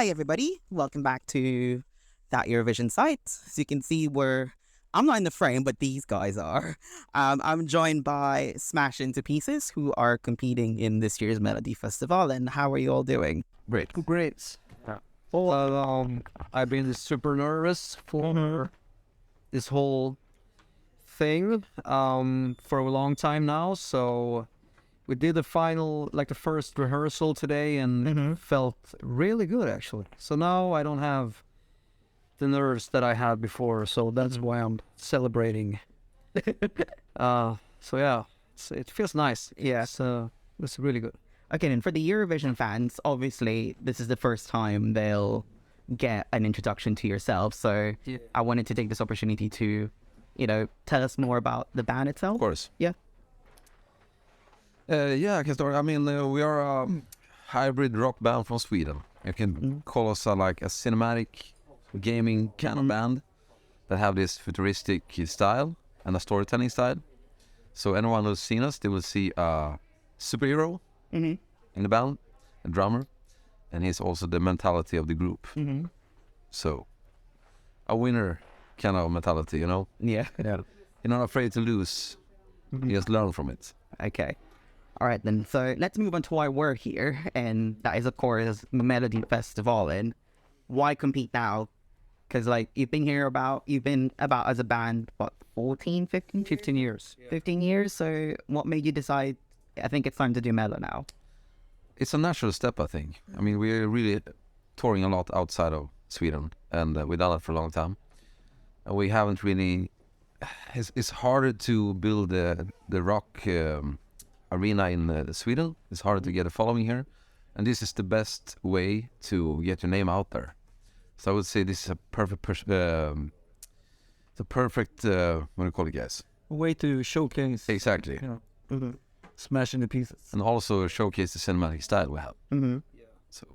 Hi, everybody. Welcome back to that Eurovision site. As you can see, I'm not in the frame, but these guys are. I'm joined by Smash Into Pieces, who are competing in this year's Melodifestivalen. How are you all doing? Great. Yeah. Well, I've been super nervous for this whole thing for a long time now. So we did the final, like the first rehearsal today, and felt really good actually. So now I don't have the nerves that I had before. So that's why I'm celebrating. So yeah, it feels nice. Yeah. It's really good. Okay, and for the Eurovision fans, obviously, this is the first time they'll get an introduction to yourself. So Yeah. I wanted to take this opportunity to, tell us more about the band itself. Of course. Yeah. I can start. I mean, we are a hybrid rock band from Sweden. You can call us like a cinematic gaming kind of band that have this futuristic style and a storytelling style. So anyone who's seen us, they will see a superhero in the band, a drummer, and he's also the mentality of the group. So a winner kind of mentality, you know? Yeah. You're not afraid to lose. You just learn from it. Okay. All right, then. So let's move on to why we're here. And that is, of course, the Melodifestivalen. Why compete now? Because, you've been about as a band, what, 14, 15? 15 years. 15 years? So what made you decide, I think it's time to do Melo now? It's a natural step, I think. I mean, we're really touring a lot outside of Sweden, and we've done it for a long time. And we haven't really... It's harder to build the rock arena in Sweden. It's harder to get a following here. And this is the best way to get your name out there. So I would say this is a perfect... what do you call it, guys? A way to showcase. Exactly. Smash into pieces. And also showcase the cinematic style we have. So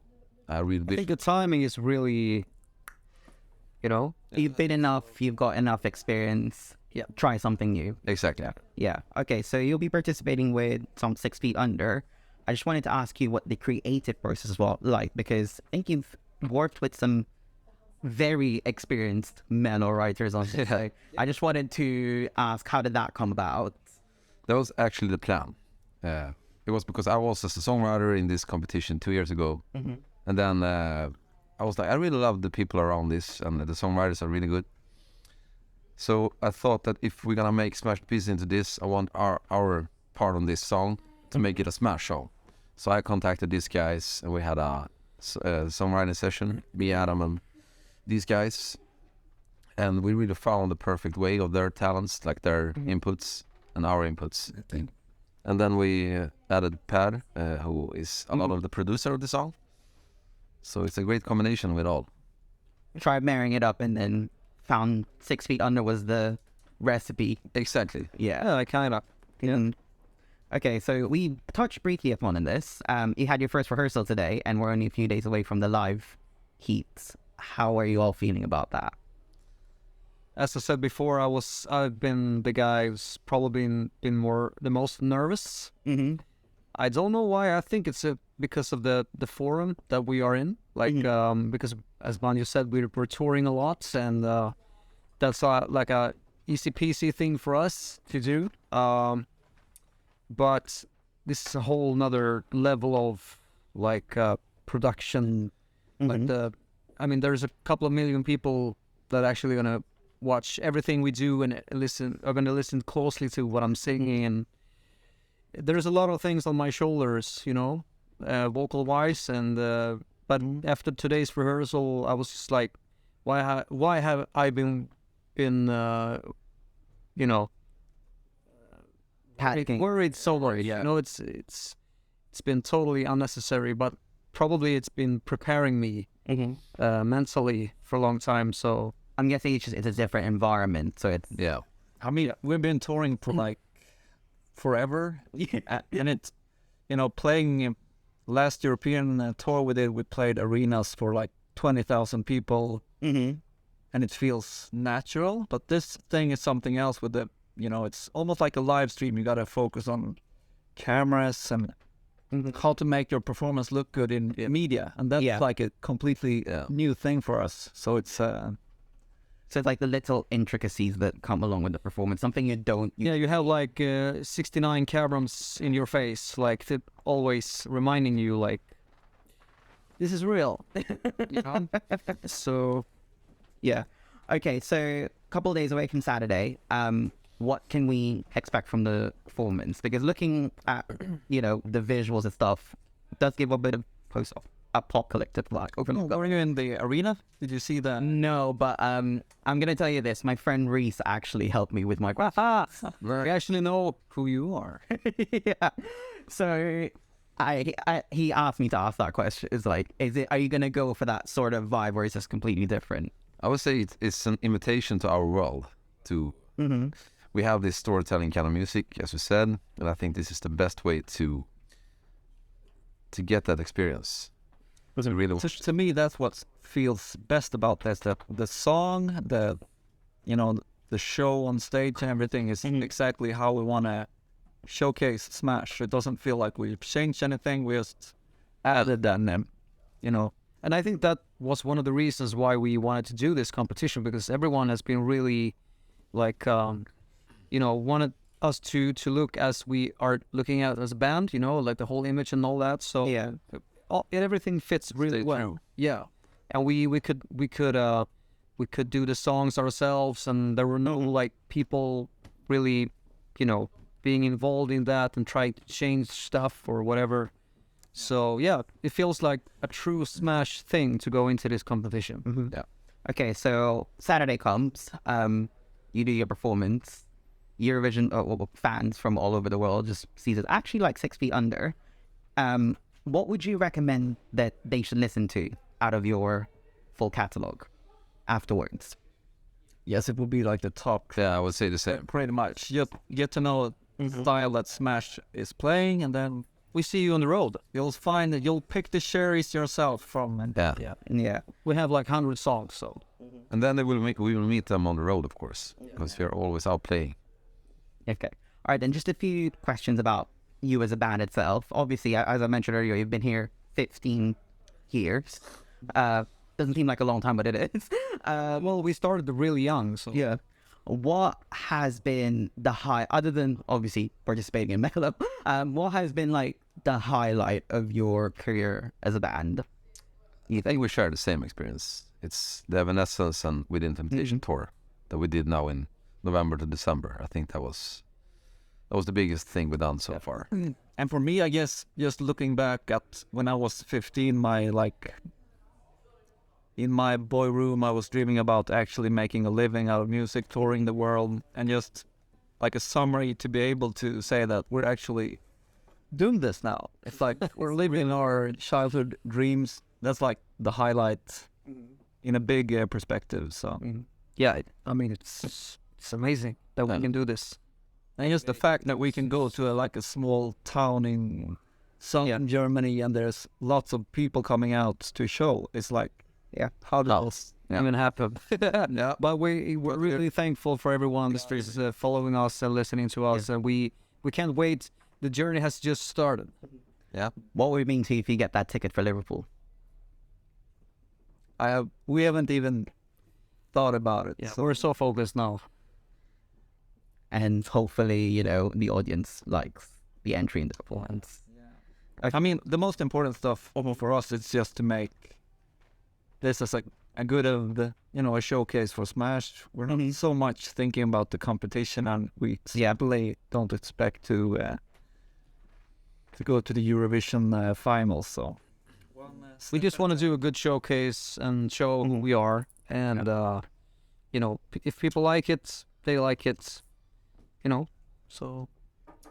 I really I think the timing is really, You've been enough, you've got enough experience. Yeah. Try something new. Exactly. Yeah. Okay, so you'll be participating with some 6 Feet Under. I just wanted to ask you what the creative process was like, because I think you've worked with some very experienced Melo writers on this. So I just wanted to ask, how did that come about? That was actually the plan. It was because I was a songwriter in this competition 2 years ago. And then I was like, I really love the people around this, and the songwriters are really good. So I thought that if we're gonna make Smash Pieces into this, I want our part on this song to make it a Smash song. So I contacted these guys, and we had a songwriting session, me, Adam, and these guys. And we really found the perfect way of their talents, like their inputs and our inputs. And then we added Per, who is a lot of the producer of the song. So it's a great combination with all. Tried marrying it up and then found 6 Feet Under was the recipe. Exactly. Yeah. kind of. Okay, so we touched briefly upon this. You had your first rehearsal today, and we're only a few days away from the live heats. How are you all feeling about that? As I said before, I've been the guy who's probably been the most nervous. I don't know why. I think it's because of the forum that we are in. Because as Banjo said, we're touring a lot, and that's like a easy peasy thing for us to do. But this is a whole nother level of production. There's a couple of million people that are actually gonna watch everything we do and are gonna listen closely to what I'm singing, and there's a lot of things on my shoulders, vocal wise, and but after today's rehearsal, I was just like, why have I been worried so much? Yeah. It's been totally unnecessary, but probably it's been preparing me mentally for a long time. So I'm guessing it's a different environment, so it's... Yeah. I mean, we've been touring for forever. And it's, playing last European tour we played arenas for 20,000 people. And it feels natural. But this thing is something else with it's almost like a live stream. You got to focus on cameras and how to make your performance look good in media, and that's like a completely new thing for us. So it's So it's like the little intricacies that come along with the performance, something you don't. You have like 69 cameras in your face, like always reminding you, like, this is real. You know? So, yeah. Okay, so a couple of days away from Saturday, what can we expect from the performance? Because looking at, the visuals and stuff, does give a bit of post-apocalyptic vibe. were you in the arena? Did you see that? No, but I'm going to tell you this. My friend Reese actually helped me with my I actually know who you are. yeah. So he asked me to ask that question. It's like, are you going to go for that sort of vibe, or is this completely different? I would say it's an invitation to our world. We have this storytelling kind of music, as we said, and I think this is the best way to get that experience. Really, to me, that's what feels best about this. The song, the show on stage and everything is exactly how we want to showcase Smash. It doesn't feel like we've changed anything. We just added them, And I think that was one of the reasons why we wanted to do this competition, because everyone has been really, like, wanted us to look as we are looking at as a band, like the whole image and all that. So everything fits really well. Yeah, and we could do the songs ourselves, and there were no like people really, being involved in that and trying to change stuff or whatever. So yeah, it feels like a true Smash thing to go into this competition. Yeah. Okay, so Saturday comes, you do your performance. Eurovision fans from all over the world just sees it actually like 6 feet under. What would you recommend that they should listen to out of your full catalog afterwards? Yes, it will be like the top. Yeah, I would say the same. Pretty much. You get to know the style that Smash is playing, and then we see you on the road. You'll find that you'll pick the cherries yourself from. And Yeah. We have like 100 songs, so. And then we will meet them on the road, of course, because we are always out playing. Okay. All right, then just a few questions about you as a band itself. Obviously, as I mentioned earlier, you've been here 15 years. Doesn't seem like a long time, but it is. Well, we started really young, so. Yeah. What has been the high, other than obviously participating in Melo, what has been like the highlight of your career as a band? I think we share the same experience. It's the Evanescence and Within Temptation tour that we did now in November to December. I think that was the biggest thing we've done so far. And for me, I guess, just looking back at when I was 15, in my boy room, I was dreaming about actually making a living out of music, touring the world, and just like a summary to be able to say that we're actually doing this now. It's like we're living our childhood dreams. That's like the highlight in a big perspective. So Yeah, I mean, it's amazing that we can do this. and just the fact that we can go to a small town in southern Germany, and there's lots of people coming out to show. It's like, how did this Even happen? But we're really thankful for everyone that is following us and listening to us, and we can't wait. The journey has just started. Yeah. What would it mean to you if you get that ticket for Liverpool? we haven't even thought about it. Yeah, So we're so focused now. And hopefully, the audience likes the entry in the performance. I mean, the most important stuff for us is just to make this as a good of the a showcase for Smash. We're not so much thinking about the competition, and we simply don't expect to go to the Eurovision finals. So We just want to do a good showcase and show who we are, and if people like it, they like it. So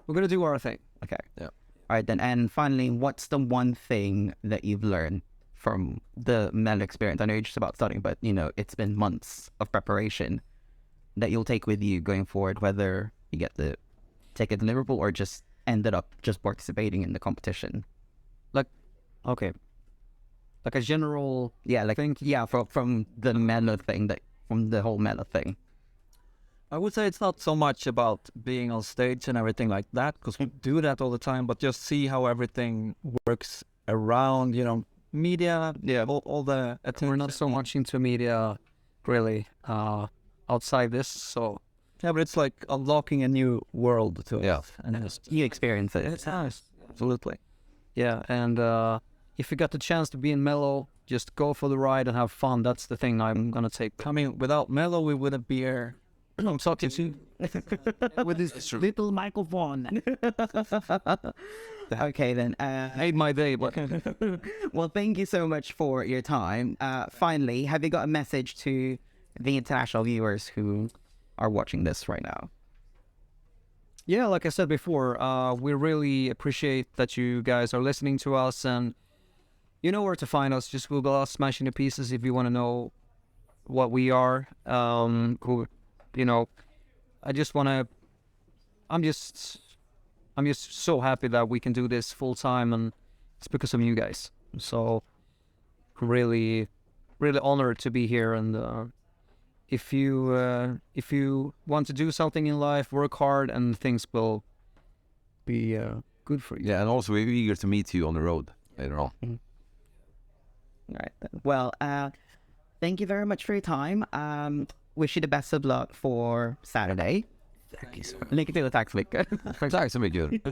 we're gonna do our thing. Okay. Yeah. All right, then. And finally, what's the one thing that you've learned from the Mel experience? I know you're just about starting, but, it's been months of preparation that you'll take with you going forward, whether you get the ticket to Liverpool or just ended up just participating in the competition. Okay. Like a general. Yeah, from the Mel thing, from the whole Mel thing. I would say it's not so much about being on stage and everything like that, because we do that all the time, but just see how everything works around, you know, media, all the attention. We're not so much into media, really, outside this. So Yeah, but it's like unlocking a new world to Yeah. us. And just, You experience it. it's nice. Absolutely. yeah, and if you got the chance to be in Mellow, just go for the ride and have fun. That's the thing I'm gonna take. I mean, without Mellow, we wouldn't be here. I'm talking to you. With this little microphone. Okay, then. Made my day, but Well, thank you so much for your time. Finally, have you got a message to the international viewers who are watching this right now? yeah, like I said before, we really appreciate that you guys are listening to us, and you know where to find us. Just Google us, Smashing the Pieces, if you want to know what we are. Who, you know, I'm just so happy that we can do this full time, and it's because of you guys. So really, really honored to be here. And if you want to do something in life, work hard, and things will be good for you. Yeah, and also we're eager to meet you on the road later on. All right. Then. Well, thank you very much for your time. Wish you the best of luck for Saturday. Lycka till och tack så mycket. Tack så mycket.